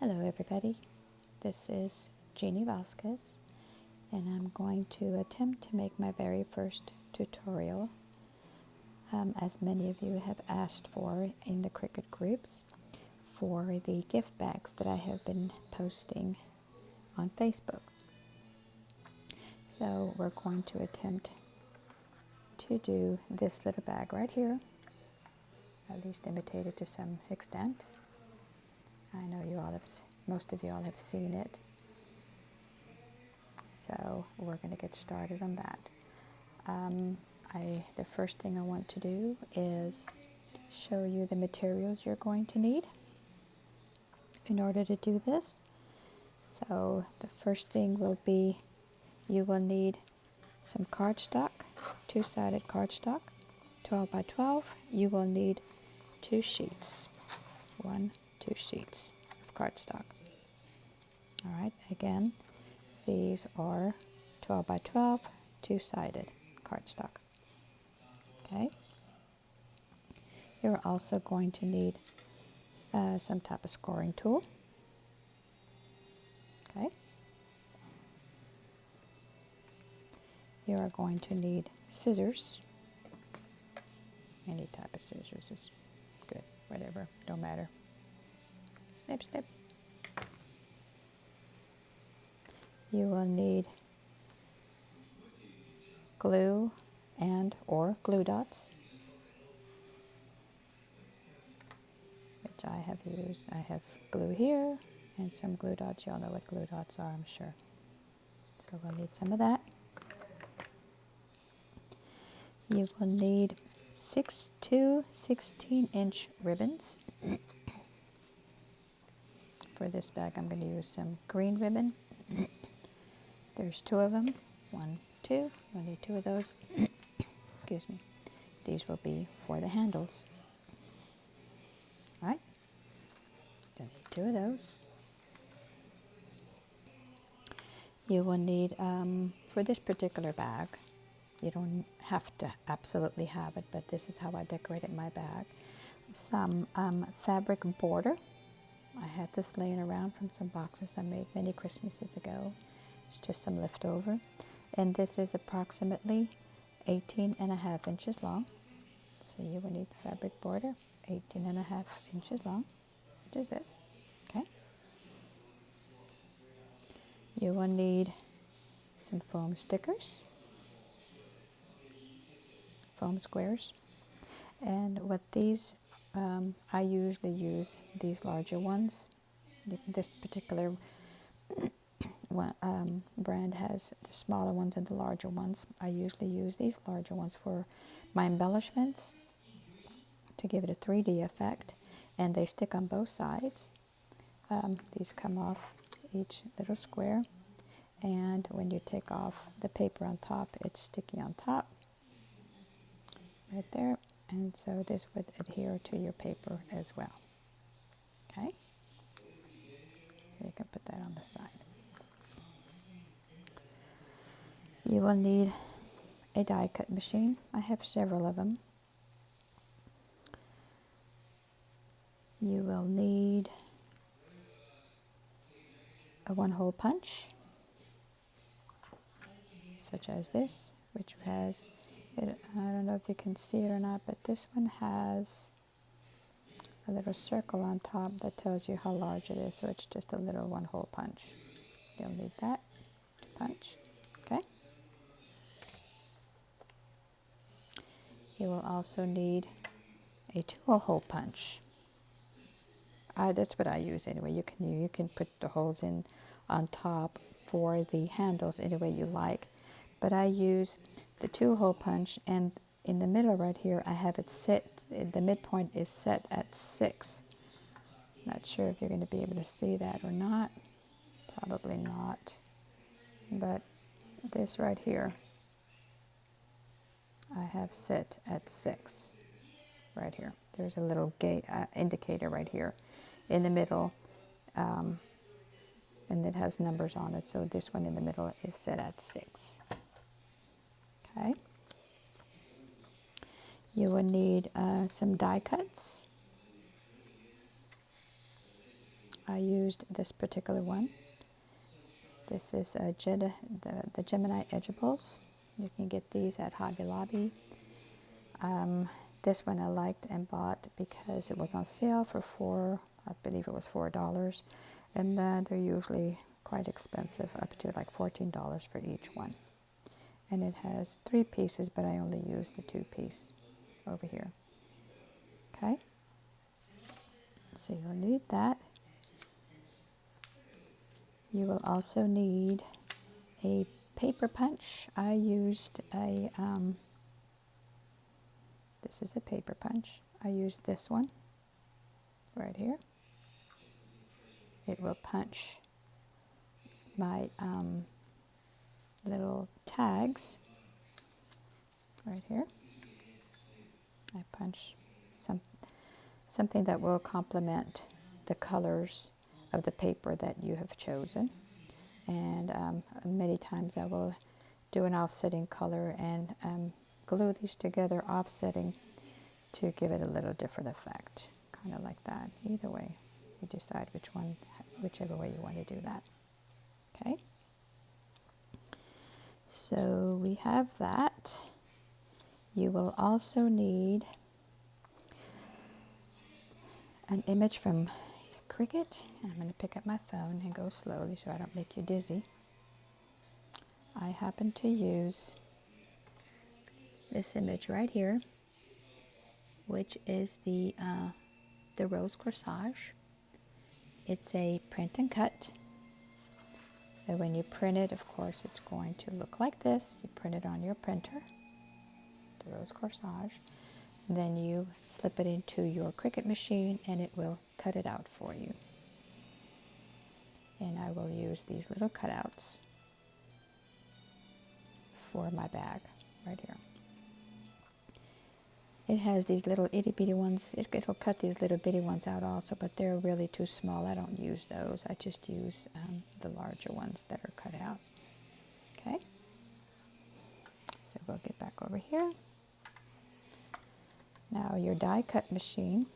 Hello everybody, this is Jeanne Vasquez, and I'm going to attempt to make my very first tutorial, as many of you have asked for in the Cricut groups, for the gift bags that I have been posting on Facebook. So we're going to attempt to do this little bag right here, at least imitate it to some extent. I know most of you all have seen it. So we're going to get started on that. The first thing I want to do is show you the materials you're going to need in order to do this. So the first thing will be, you will need some cardstock, two-sided cardstock, 12 by 12. You will need 2 sheets, 2 sheets of cardstock. All right, again, these are 12 by 12, two-sided cardstock. Okay. You're also going to need some type of scoring tool. Okay. You are going to need scissors. Any type of scissors is good, whatever, don't matter. Snip, snip. You will need glue and or glue dots, which I have used. I have glue here and some glue dots. You all know what glue dots are, I'm sure. So we'll need some of that. You will need 2 16-inch ribbons. For this bag, I'm going to use some green ribbon. There's 2 of them. 1, 2. You'll need 2 of those. Excuse me. These will be for the handles. All right. You'll need 2 of those. You will need, for this particular bag, you don't have to absolutely have it, but this is how I decorated my bag. Some fabric border. I had this laying around from some boxes I made many Christmases ago. It's just some leftover. And this is approximately 18.5 inches long. So you will need fabric border, 18.5 inches long, which is this. Okay. You will need some foam stickers, foam squares. And what these, I usually use these larger ones. This particular brand has the smaller ones and the larger ones. I usually use these larger ones for my embellishments to give it a 3D effect, and they stick on both sides. These come off each little square, and when you take off the paper on top, it's sticky on top right there, and so this would adhere to your paper as well. Okay, so you can put that on the side. You will need a die cut machine. I have several of them. You will need a 1-hole punch, such as this, which has, I don't know if you can see it or not, but this one has a little circle on top that tells you how large it is, so it's just a little 1-hole punch. You'll need that to punch. Okay. You will also need a 2-hole punch. That's what I use anyway. You can put the holes in on top for the handles any way you like, but I use the 2-hole punch, and in the middle right here I have it set. The midpoint is set at 6. Not sure if you're going to be able to see that or not. Probably not. But this right here I have set at 6 right here. There's a little gate indicator right here in the middle, and it has numbers on it, so this one in the middle is set at 6. Okay. You will need some die cuts. I used this particular one. This is the Gemini Edgeables. You can get these at Hobby Lobby. This one I liked and bought because it was on sale for I believe it was $4. And then they're usually quite expensive, up to like $14 for each one. And it has 3 pieces, but I only used the 2-piece over here. Okay, so you'll need that. You will also need a paper punch. I used a, this is a paper punch. I used this one right here. It will punch my little tags right here. I punch something that will complement the colors of the paper that you have chosen. And many times I will do an offsetting color and glue these together, offsetting, to give it a little different effect, kind of like that. Either way, you decide whichever way you want to do that. Okay, so we have that. You will also need an image from Cricut. I'm going to pick up my phone and go slowly so I don't make you dizzy. I happen to use this image right here, which is the rose corsage. It's a print and cut. And when you print it, of course, it's going to look like this. You print it on your printer, the rose corsage. Then you slip it into your Cricut machine and it will cut it out for you. And I will use these little cutouts for my bag right here. It has these little itty bitty ones. It'll cut these little bitty ones out also, but they're really too small. I don't use those. I just use the larger ones that are cut out. Okay. So we'll get back over here. Now your die cut machine,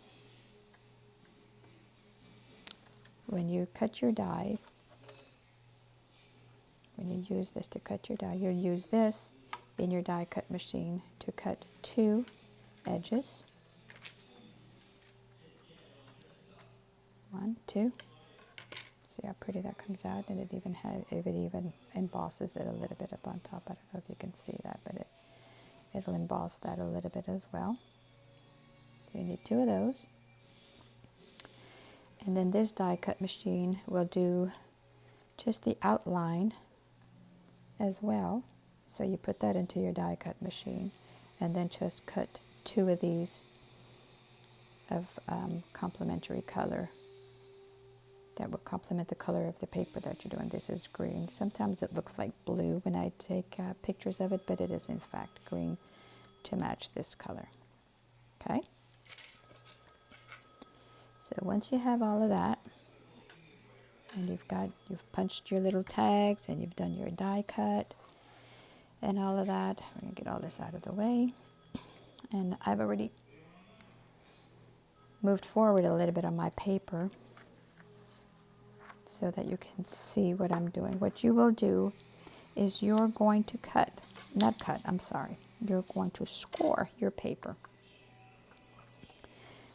when you cut your die, when you use this to cut your die, you'll use this in your die cut machine to cut 2 edges. 1, 2. See how pretty that comes out, and it even embosses it a little bit up on top. I don't know if you can see that, but it'll emboss that a little bit as well. So you need 2 of those. And then this die cut machine will do just the outline as well. So you put that into your die cut machine and then just cut 2 of these of complementary color that will complement the color of the paper that you're doing. This is green. Sometimes it looks like blue when I take pictures of it, but it is in fact green to match this color. Okay? So once you have all of that, and you've punched your little tags and you've done your die cut and all of that, we're going to get all this out of the way. And I've already moved forward a little bit on my paper so that you can see what I'm doing. What you will do is you're going to you're going to score your paper.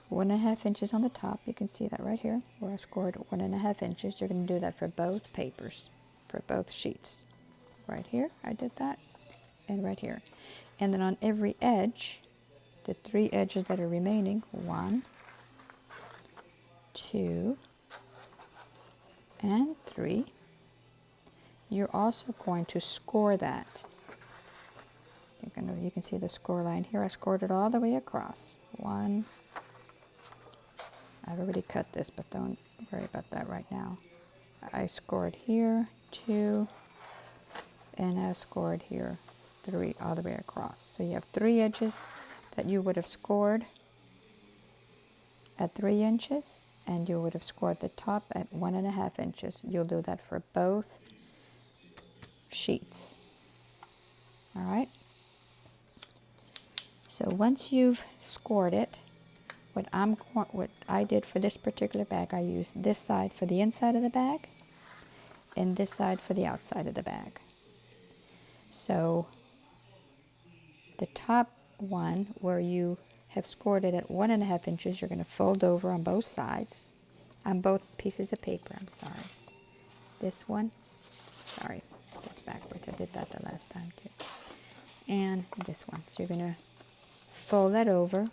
1.5 inches on the top. You can see that right here where I scored 1.5 inches. You're going to do that for both papers, for both sheets. Right here, I did that, and right here. And then on every edge, the 3 edges that are remaining, 1, 2, and 3, you're also going to score that. You can see the score line here. I scored it all the way across. 1. I've already cut this, but don't worry about that right now. I scored here, 2, and I scored here, 3, all the way across. So you have 3 edges that you would have scored at 3 inches, and you would have scored the top at 1.5 inches. You'll do that for both sheets. All right? So once you've scored it, what I did for this particular bag, I used this side for the inside of the bag and this side for the outside of the bag. So the top one where you have scored it at 1.5 inches, you're going to fold over on both sides, on both pieces of paper, I'm sorry. This one, sorry, that's backwards, I did that the last time too. And this one, so you're going to fold that over.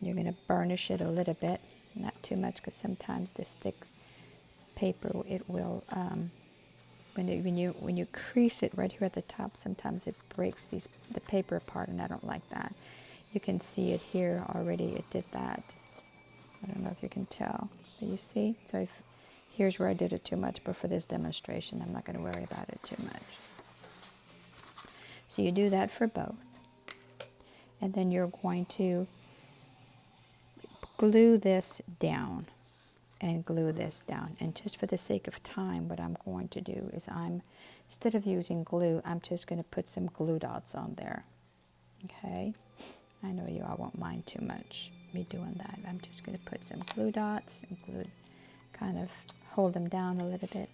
You're going to burnish it a little bit, not too much, because sometimes this thick paper, it will, when you crease it right here at the top, sometimes it breaks the paper apart, and I don't like that. You can see it here already. It did that. I don't know if you can tell, but you see. So here's where I did it too much, but for this demonstration, I'm not going to worry about it too much. So you do that for both, and then you're going to glue this down and glue this down. And just for the sake of time, what I'm going to do is instead of using glue, I'm just going to put some glue dots on there. Okay? I know you all won't mind too much me doing that. I'm just going to put some glue dots and kind of hold them down a little bit.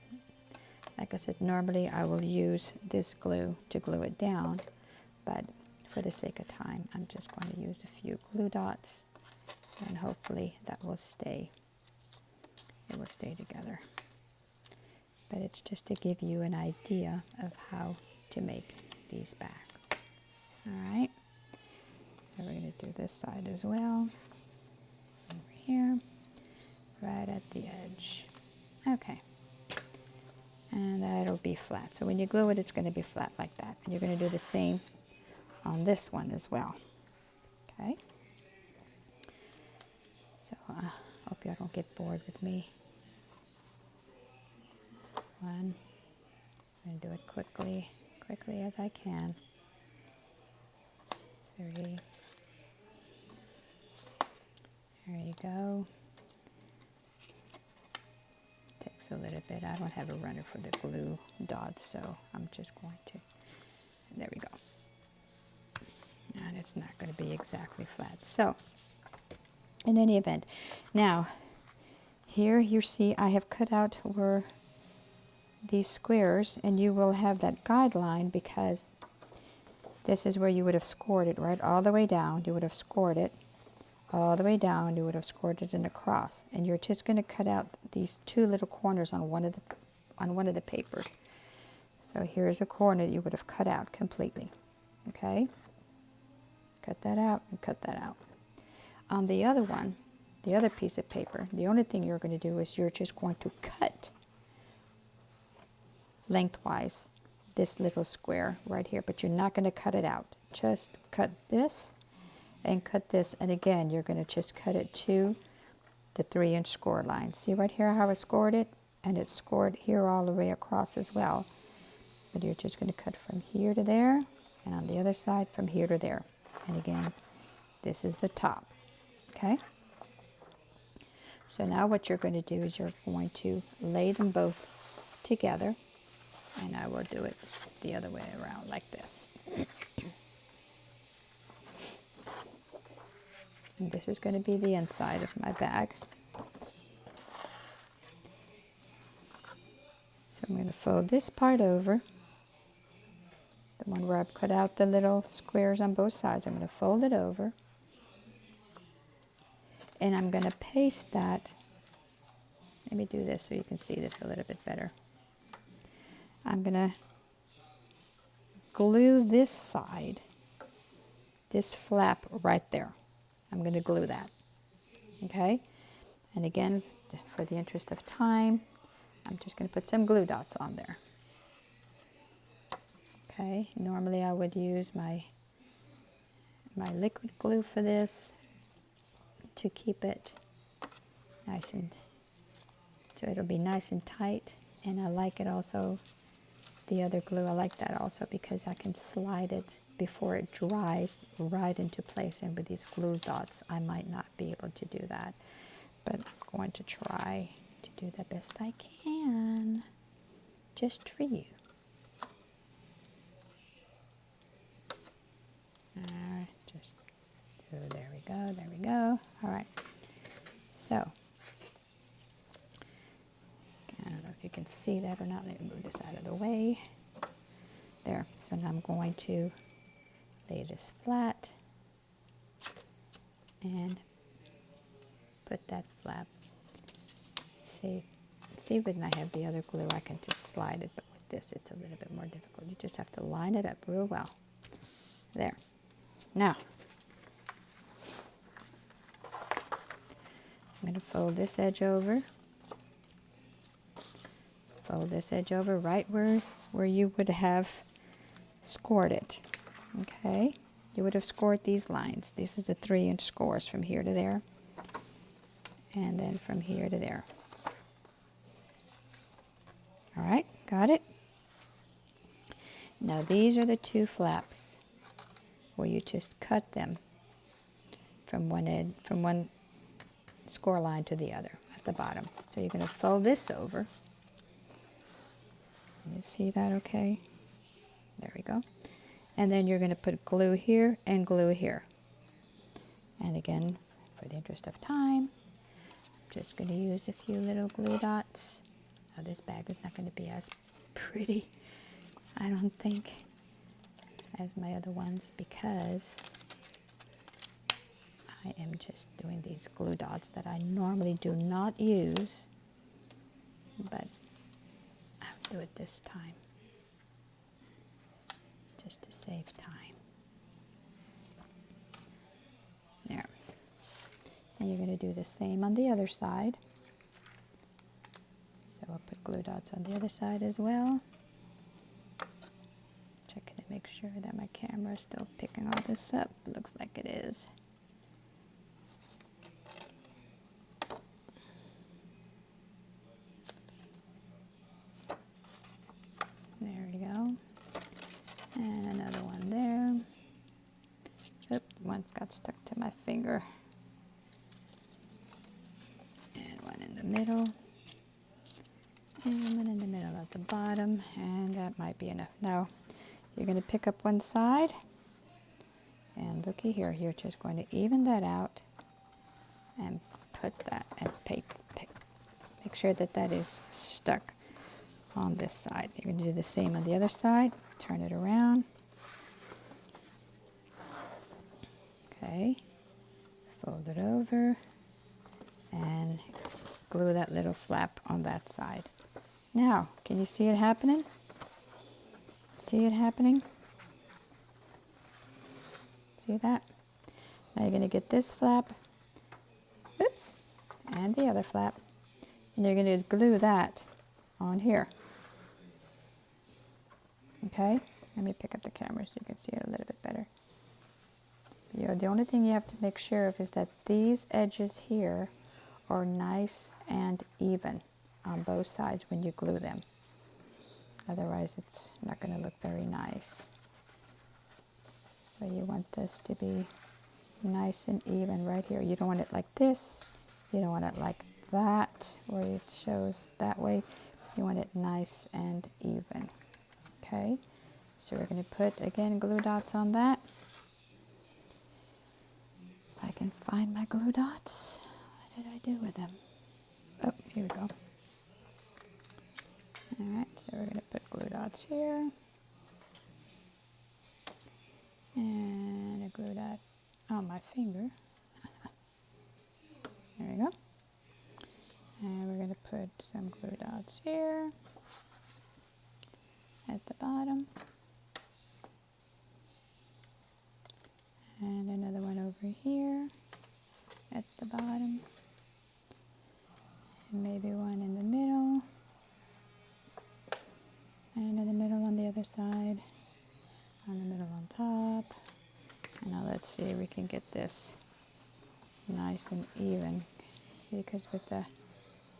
Like I said, normally I will use this glue to glue it down, but for the sake of time, I'm just going to use a few glue dots, and hopefully that will stay. It will stay together. But it's just to give you an idea of how to make these bags. All right. So we're going to do this side as well. Over here, right at the edge. Okay. And that'll be flat. So when you glue it, it's going to be flat like that. And you're going to do the same on this one as well. Okay. So I hope y'all don't get bored with me. One. I'm going to do it quickly as I can. 3. There you go. Takes a little bit. I don't have a runner for the glue dots, so I'm just going to, there we go. And it's not going to be exactly flat. So, in any event, now, here you see I have cut out where these squares, and you will have that guideline because this is where you would have scored it, right? All the way down, you would have scored it. All the way down, you would have scored it in a cross. And you're just going to cut out these 2 little corners on one of the papers. So here's a corner that you would have cut out completely. Okay? Cut that out and cut that out. On the other one, the other piece of paper, the only thing you're going to do is you're just going to cut lengthwise this little square right here, but you're not going to cut it out. Just cut this and cut this, and again, you're going to just cut it to the 3-inch score line. See right here how I scored it? And it's scored here all the way across as well. But you're just going to cut from here to there, and on the other side from here to there. And again, this is the top. Okay? So now what you're going to do is you're going to lay them both together, and I will do it the other way around like this. And this is going to be the inside of my bag. So I'm going to fold this part over, the one where I've cut out the little squares on both sides. I'm going to fold it over, and I'm going to paste that. Let me do this so you can see this a little bit better. I'm going to glue this side, this flap right there. I'm going to glue that, okay? And again, for the interest of time, I'm just going to put some glue dots on there. Okay, normally I would use my liquid glue for this to keep it nice and, so it'll be nice and tight. And I like it also, the other glue, I like that also because I can slide it before it dries right into place. And with these glue dots, I might not be able to do that, but I'm going to try to do the best I can just for you. Just, oh, there we go, there we go. All right, so I don't know if you can see that or not. Let me move this out of the way. There, so now I'm going to lay this flat and put that flap. See when I have the other glue, I can just slide it, but with this, it's a little bit more difficult. You just have to line it up real well. There. Now, I'm going to fold this edge over. Fold this edge over right where you would have scored it. Okay? You would have scored these lines. This is a 3-inch scores from here to there. And then from here to there. All right, got it? Now these are the 2 flaps where you just cut them from one score line to the other at the bottom. So you're going to fold this over. You see that okay? There we go. And then you're going to put glue here and glue here. And again, for the interest of time, I'm just going to use a few little glue dots. Now this bag is not going to be as pretty, I don't think, as my other ones, because I am just doing these glue dots that I normally do not use, but I'll do it this time, just to save time. There. And you're going to do the same on the other side. So I'll put glue dots on the other side as well. Checking to make sure that my camera is still picking all this up. Looks like it is. There we go. And another one there. Oop, one's got stuck to my finger. And one in the middle. And one in the middle at the bottom, and that might be enough. Now, you're going to pick up one side, and looky here, you're just going to even that out, and put that, and make sure that that is stuck on this side. You're going to do the same on the other side, turn it around. Okay, fold it over, and glue that little flap on that side. Now, can you see it happening? See it happening? See that? Now you're going to get this flap, oops, and the other flap, and you're going to glue that on here. Okay? Let me pick up the camera so you can see it a little bit better. The only thing you have to make sure of is that these edges here are nice and even on both sides when you glue them. Otherwise it's not going to look very nice. So you want this to be nice and even right here. You don't want it like this. You don't want it like that where it shows that way. You want it nice and even. Okay, so we're going to put again glue dots on that. If I can find my glue dots. What did I do with them? Oh, here we go. Alright, so we're going to put glue dots here. And a glue dot on my finger. There we go. And we're going to put some glue dots here at the bottom. And another one over here at the bottom. And maybe one in the middle. And in the middle on the other side. On the middle on top. And now let's see if we can get this nice and even. See, because with the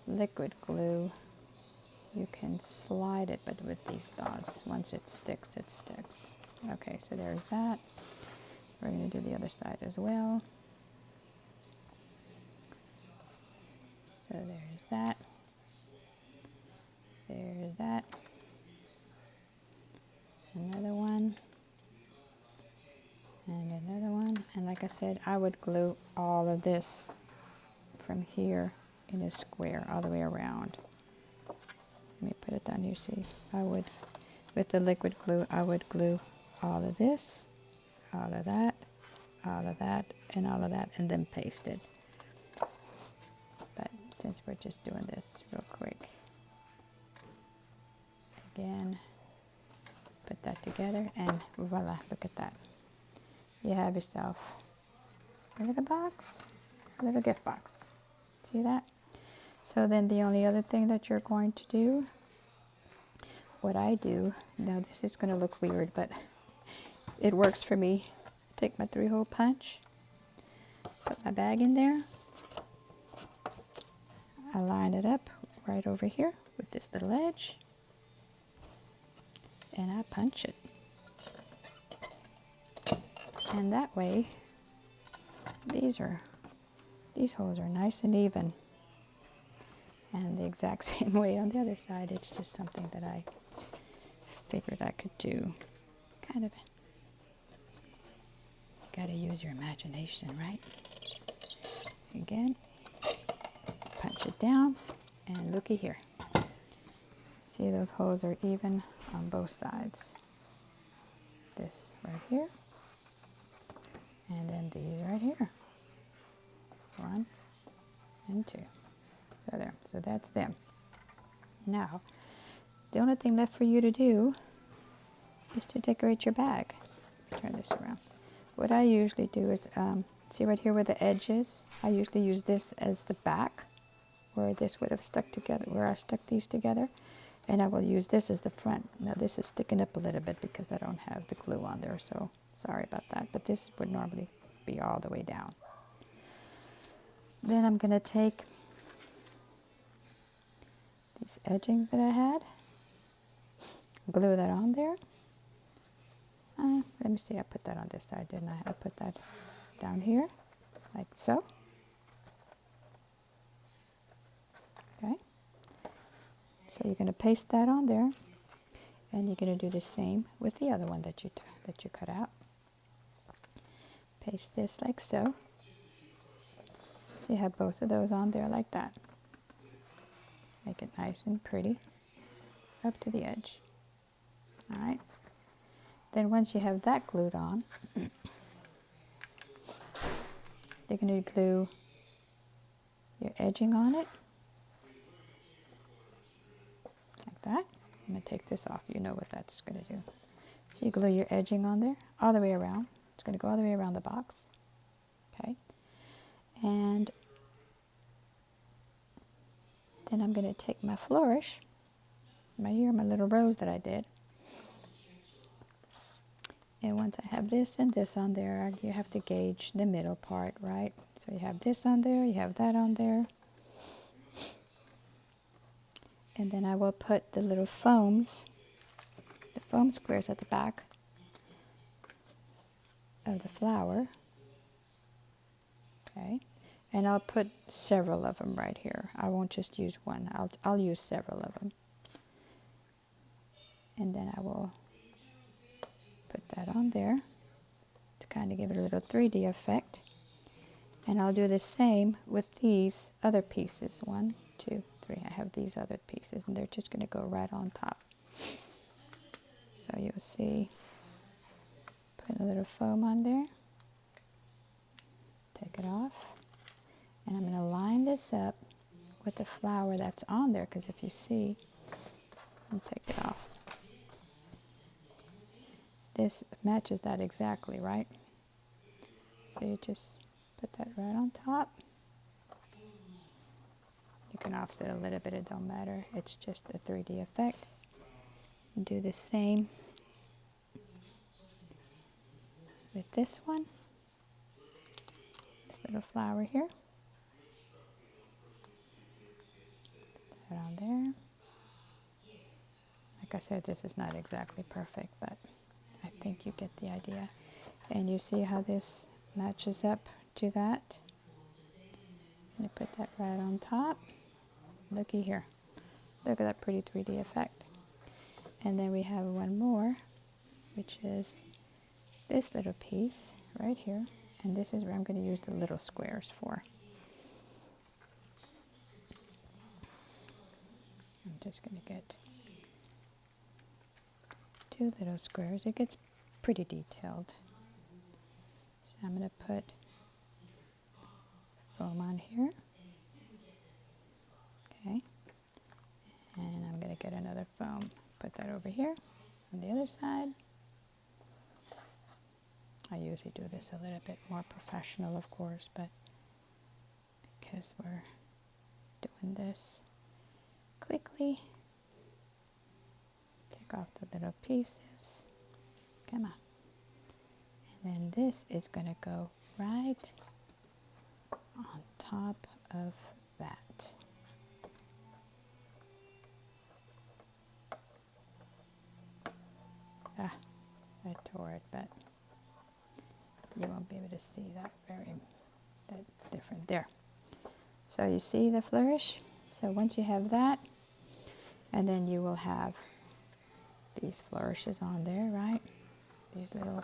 liquid glue, you can slide it, but with these dots, once it sticks, it sticks. Okay, so there's that. We're going to do the other side as well. So there's that. There's that. Another one. And another one. And like I said, I would glue all of this from here in a square all the way around. Let me put it down here. See, I would, with the liquid glue, I would glue all of this, all of that, all of that, and all of that, and then paste it. But since we're just doing this real quick, again, put that together, and voila, look at that. You have yourself a little box, a little gift box. See that? So then the only other thing that you're going to do, what I do, now this is going to look weird, but it works for me. Take my 3-hole punch, put my bag in there, I line it up right over here with this little edge, and I punch it. And that way, these holes are nice and even. And the exact same way on the other side. It's just something that I figured I could do. Kind of, you gotta use your imagination, right? Again, punch it down, and looky here. See, those holes are even on both sides. This right here, and then these right here. 1 and 2. So there, so that's them. Now, the only thing left for you to do is to decorate your bag. Turn this around. What I usually do is, see right here where the edge is? I usually use this as the back, where this would have stuck together, where I stuck these together. And I will use this as the front. Now this is sticking up a little bit because I don't have the glue on there, so sorry about that. But this would normally be all the way down. Then I'm going to take these edgings that I had, glue that on there. Let me see, I put that on this side, didn't I? I put that down here, like so. Okay. So you're going to paste that on there, and you're going to do the same with the other one that you cut out. Paste this like so. So you have both of those on there like that. Make it nice and pretty up to the edge. All right. Then once you have that glued on, you're going to glue your edging on it. Like that. I'm going to take this off. You know what that's going to do. So you glue your edging on there all the way around. It's going to go all the way around the box. Okay. And then I'm going to take my flourish, my little rose that I did. And once I have this and this on there, you have to gauge the middle part, right? So you have this on there, you have that on there. And then I will put the little foams, the foam squares at the back of the flower. Okay. And I'll put several of them right here. I won't just use one. I'll use several of them. And then I will put that on there to kind of give it a little 3D effect. And I'll do the same with these other pieces. 1, 2, 3. I have these other pieces, and they're just going to go right on top. So you'll see, put a little foam on there. Take it off. And I'm going to line this up with the flower that's on there, because if you see, I'll take it off. This matches that exactly, right? So you just put that right on top. You can offset a little bit, it don't matter. It's just a 3D effect. And do the same with this one. This little flower here. Put that on there. Like I said, this is not exactly perfect, but I think you get the idea. And you see how this matches up to that. I'm going to put that right on top. Looky here. Look at that pretty 3D effect. And then we have one more, which is this little piece right here. And this is where I'm going to use the little squares for. I'm just going to get 2 little squares. It gets pretty detailed. So I'm going to put foam on here. Okay. And I'm going to get another foam. Put that over here on the other side. I usually do this a little bit more professional, of course, but because we're doing this quickly, take off the little pieces. Come on. And then this is going to go right on top of that. I tore it, but you won't be able to see that different there. So you see the flourish? So once you have that, and then you will have these flourishes on there, right? These little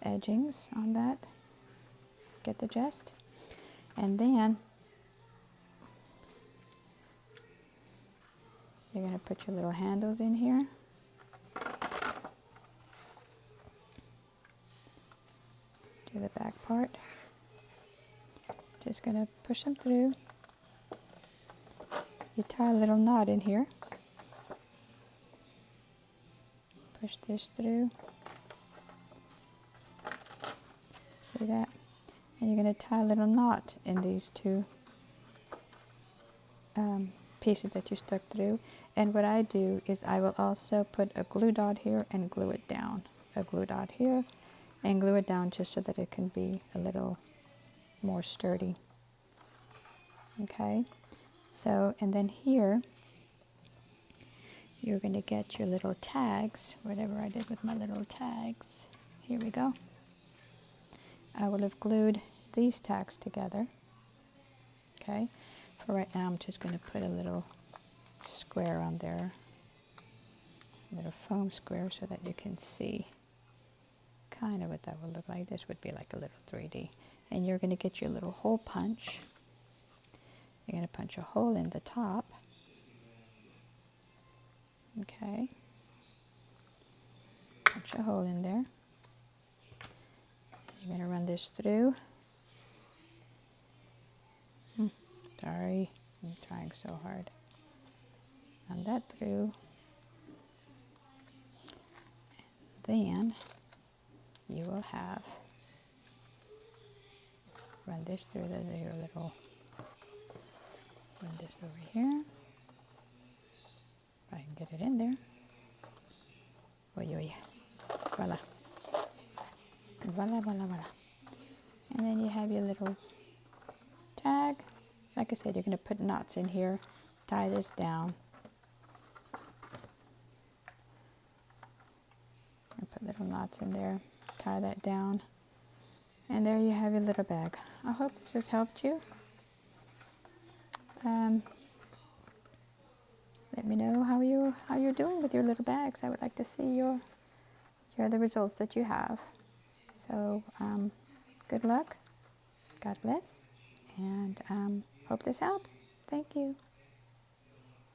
edgings on that. Get the gist? And then you're going to put your little handles in here. Do the back part. Just going to push them through. You tie a little knot in here. Push this through. See that? And you're going to tie a little knot in these 2 pieces that you stuck through. And what I do is I will also put a glue dot here and glue it down. A glue dot here and glue it down just so that it can be a little more sturdy. Okay, so and then here you're going to get your little tags, whatever I did with my little tags. Here we go. I will have glued these tags together. Okay, for right now I'm just going to put a little square on there, a little foam square, so that you can see kind of what that would look like. This would be like a little 3D. And you're going to get your little hole punch. You're going to punch a hole in the top. Okay. Punch a hole in there. You're going to run this through. Sorry, I'm trying so hard. Run that through. And then you will have, run this through your little, run this over here. If I can get it in there. Oy, oy. Voila. Voila, voila, voila. And then you have your little tag. Like I said, you're going to put knots in here, tie this down. And put little knots in there, tie that down. And there you have your little bag. I hope this has helped you. Let me know how you're doing with your little bags. I would like to see the results that you have. So good luck. God bless. And hope this helps. Thank you.